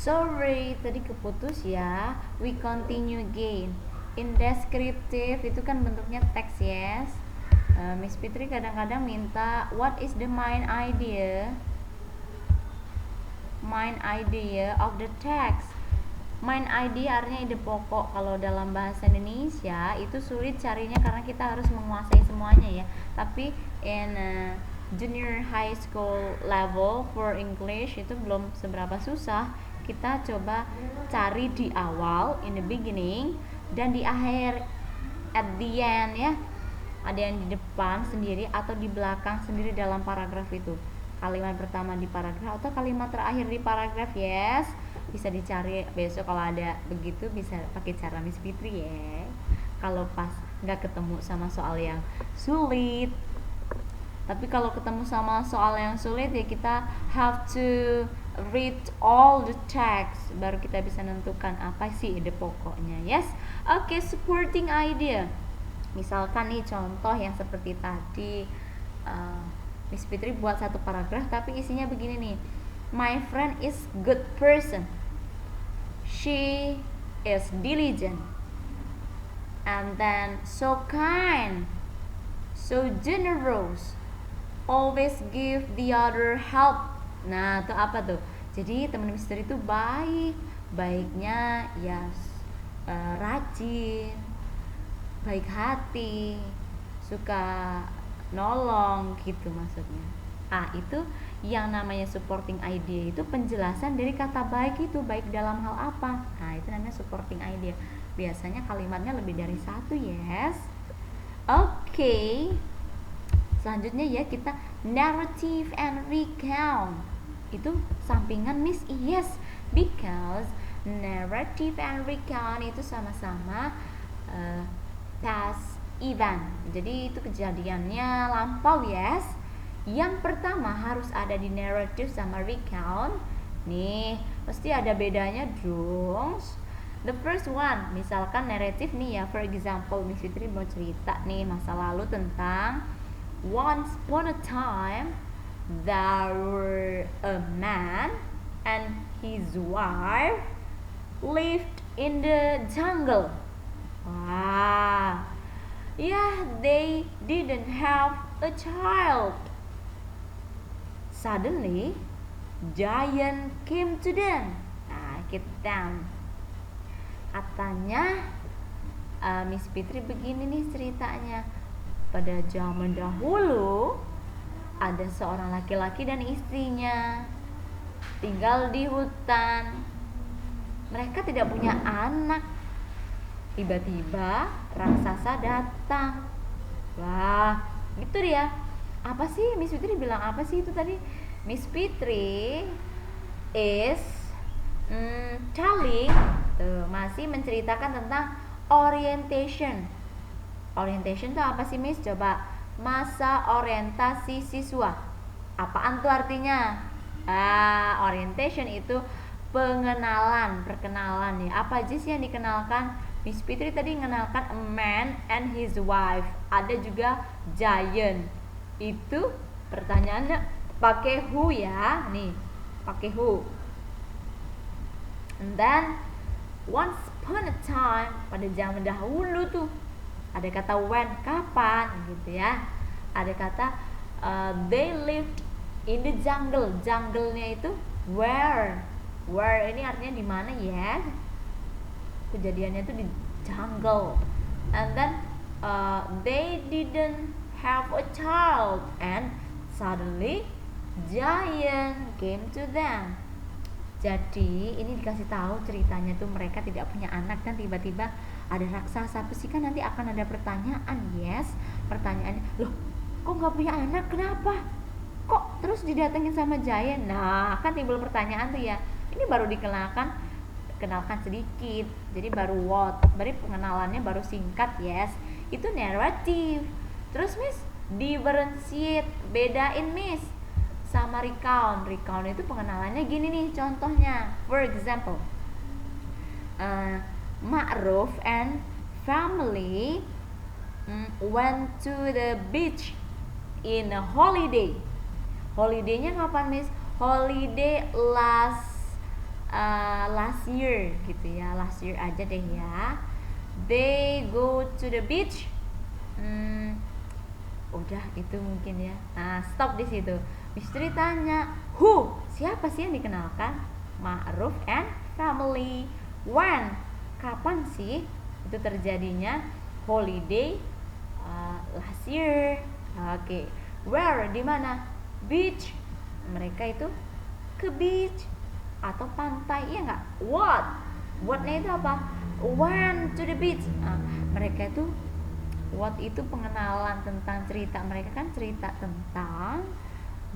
Sorry, tadi keputus ya. We continue again. In descriptive itu kan bentuknya teks, yes. Miss Fitri kadang-kadang minta what is the main idea of the text. Main idea artinya ide pokok. Kalau dalam bahasa Indonesia itu sulit carinya karena kita harus menguasai semuanya ya. Tapi in junior high school level for English itu belum seberapa susah. Kita coba cari di awal, in the beginning, dan di akhir, at the end ya. Ada yang di depan sendiri atau di belakang sendiri dalam paragraf itu. Kalimat pertama di paragraf atau kalimat terakhir di paragraf, yes. Bisa dicari besok kalau ada begitu, bisa pakai cara Miss Fitri ya. Kalau pas nggak ketemu sama soal yang sulit. Tapi kalau ketemu sama soal yang sulit ya kita have to read all the text baru kita bisa nentukan apa sih ide pokoknya, yes. Oke, supporting idea. Misalkan nih contoh yang seperti tadi, Miss Fitri buat satu paragraf tapi isinya begini nih. My friend is good person. She is diligent. And then so kind. So generous. Always give the other help. Nah, itu apa tuh? Jadi teman Miss Fitri itu baiknya ya rajin, baik hati, suka nolong gitu maksudnya. Itu yang namanya supporting idea, itu penjelasan dari kata baik itu, baik dalam hal apa. Itu namanya supporting idea. Biasanya kalimatnya lebih dari satu, yes. Oke. Selanjutnya ya kita narrative and recount. Itu sampingan Miss, yes, because narrative and recount itu sama-sama past event. Jadi itu kejadiannya lampau, yes. Yang pertama harus ada di narrative sama recount. Nih, pasti ada bedanya dong. The first one, misalkan narrative nih ya, for example Miss Fitri mau cerita nih masa lalu tentang once upon a time there were a man and his wife lived in the jungle. They didn't have a child. Suddenly, giant came to them. Katanya Miss Fitri begini nih ceritanya. Pada zaman dahulu ada seorang laki-laki dan istrinya tinggal di hutan. Mereka tidak punya anak. Tiba-tiba raksasa datang. Wah, gitu dia. Apa sih Miss Fitri bilang apa sih itu tadi? Miss Fitri is telling, masih menceritakan tentang orientation. Orientation itu apa sih Miss? Coba, masa orientasi siswa. Apaan tuh artinya? Orientation itu perkenalan ya. Apa aja sih yang dikenalkan? Miss Fitri tadi mengenalkan a man and his wife. Ada juga giant. Itu pertanyaannya pakai who ya. Nih, pakai who. And then once upon a time, pada zaman dahulu tuh ada kata when, kapan gitu ya. Ada kata they lived in the jungle. Jungle-nya itu where. Where ini artinya di mana ya? Kejadiannya itu di jungle. And then they didn't have a child and suddenly giant came to them. Jadi ini dikasih tahu ceritanya tuh mereka tidak punya anak dan tiba-tiba ada raksasa. Pasti kan nanti akan ada pertanyaan, yes. Pertanyaannya, loh kok nggak punya anak, kenapa? Kok terus didatengin sama giant? Nah kan timbul pertanyaan tuh ya. Ini baru kenalkan sedikit, jadi baru pengenalannya baru singkat, yes. Itu narrative. Terus Miss differentiate, bedain Miss sama recount. Recount itu pengenalannya gini nih contohnya. For example, Ma'ruf and family went to the beach in a holiday. Holiday-nya kapan Miss? Holiday last last year gitu ya, last year aja deh ya. They go to the beach. Udah itu mungkin ya. Nah, stop di situ. Misteri tanya, who? Siapa sih yang dikenalkan? Ma'ruf and family. When? Kapan sih itu terjadinya? Holiday last year. Oke. Where? Di mana? Beach. Mereka itu ke beach atau pantai, iya nggak? What-nya itu apa? When to the beach. Nah, mereka itu what itu pengenalan tentang cerita. Mereka kan cerita tentang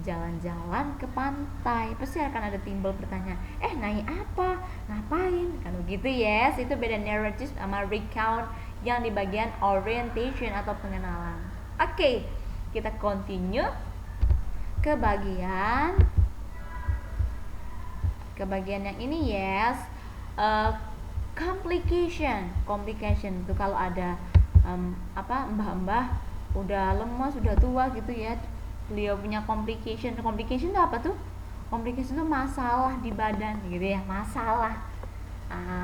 jalan-jalan ke pantai. Pasti akan ada timbul pertanyaan, naik apa? Ngapain? Kan begitu, yes. Itu beda narrative sama recount yang di bagian orientation atau pengenalan. Oke, kita continue ke bagian yang ini, yes. Complication itu kalau ada mbah-mbah udah lemas, udah tua gitu ya, beliau punya complication itu apa tuh? Complication itu masalah di badan gitu ya, masalah.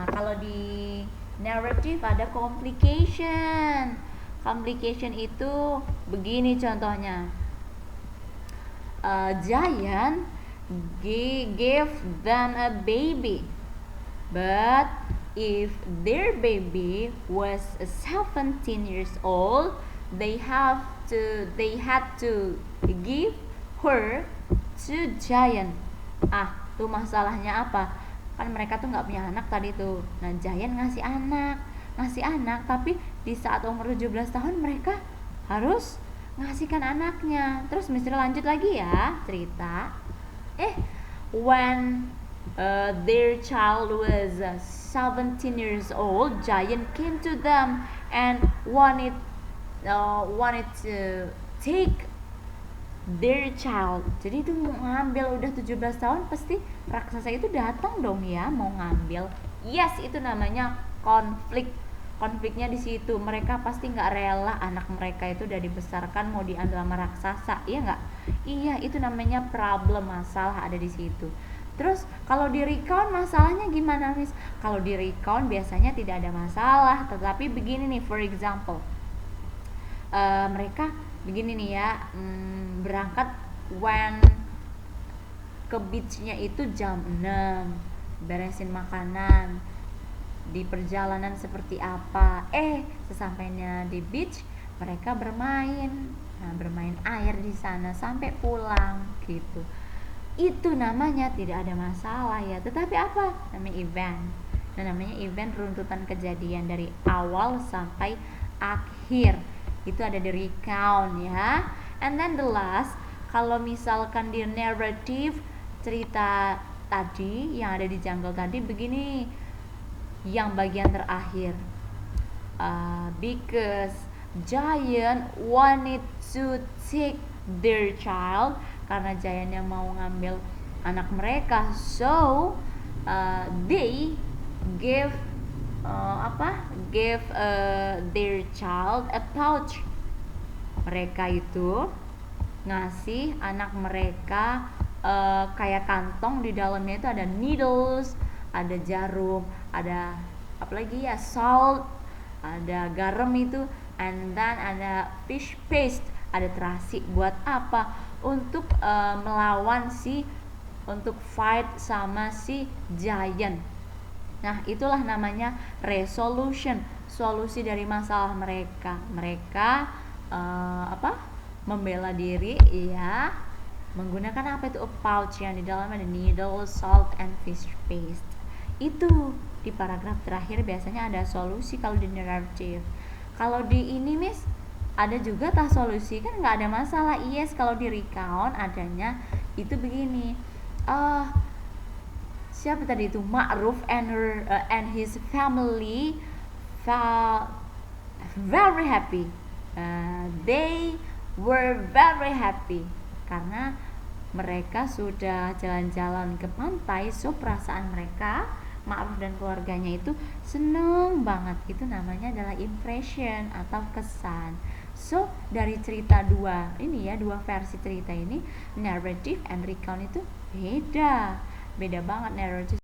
Kalau di narrative ada complication itu begini contohnya. Giant gave them a baby, but if their baby was 17 years old, they had to give her to Giant. Tuh masalahnya apa? Kan mereka tuh nggak punya anak tadi tuh. Nah, Giant ngasih anak, tapi di saat umur 17 tahun mereka harus ngasihkan anaknya. Terus misteri lanjut lagi ya cerita. When their child was 17 years old, Giant came to them and wanted to take their child. Jadi itu mau ngambil, udah 17 tahun pasti raksasa itu datang dong ya, mau ngambil. Yes, itu namanya konfliknya di situ. Mereka pasti nggak rela anak mereka itu udah dibesarkan mau diambil sama raksasa, iya nggak? Iya, itu namanya problem, masalah ada di situ. Terus kalau di recount masalahnya gimana, Miss? Kalau di recount biasanya tidak ada masalah, tetapi begini nih, for example, mereka begini nih ya, berangkat when ke beachnya itu jam 6, beresin makanan, di perjalanan seperti apa, sesampainya di beach mereka bermain air di sana sampai pulang gitu. Itu namanya tidak ada masalah ya, tetapi apa? Namanya event. Namanya event runtutan kejadian dari awal sampai akhir. Itu ada di recount ya. And then the last, kalau misalkan di narrative cerita tadi yang ada di jungle tadi begini, yang bagian terakhir, because Giant wanted to take their child, karena Giantnya mau ngambil anak mereka, so they gave their child a pouch. Mereka itu ngasih anak mereka kayak kantong, di dalamnya itu ada needles, ada jarum, ada apalagi ya, salt, ada garam itu, and then ada fish paste, ada terasi. Buat apa? Untuk melawan untuk fight sama si Giant. Nah, itulah namanya resolution, solusi dari masalah mereka. Mereka membela diri ya, menggunakan apa itu, a pouch yang di dalamnya ada needle, salt, and fish paste. Itu di paragraf terakhir biasanya ada solusi kalau di narrative. Kalau di ini, Miss, ada juga tak solusi, kan nggak ada masalah. Yes, kalau di recount adanya itu begini. Siapa tadi itu? Ma'ruf and his family felt very happy. They were very happy karena mereka sudah jalan-jalan ke pantai, so perasaan mereka, Ma'ruf dan keluarganya itu seneng banget. Itu namanya adalah impression atau kesan. So dari cerita dua versi cerita ini, narrative and recount itu beda banget. Narrative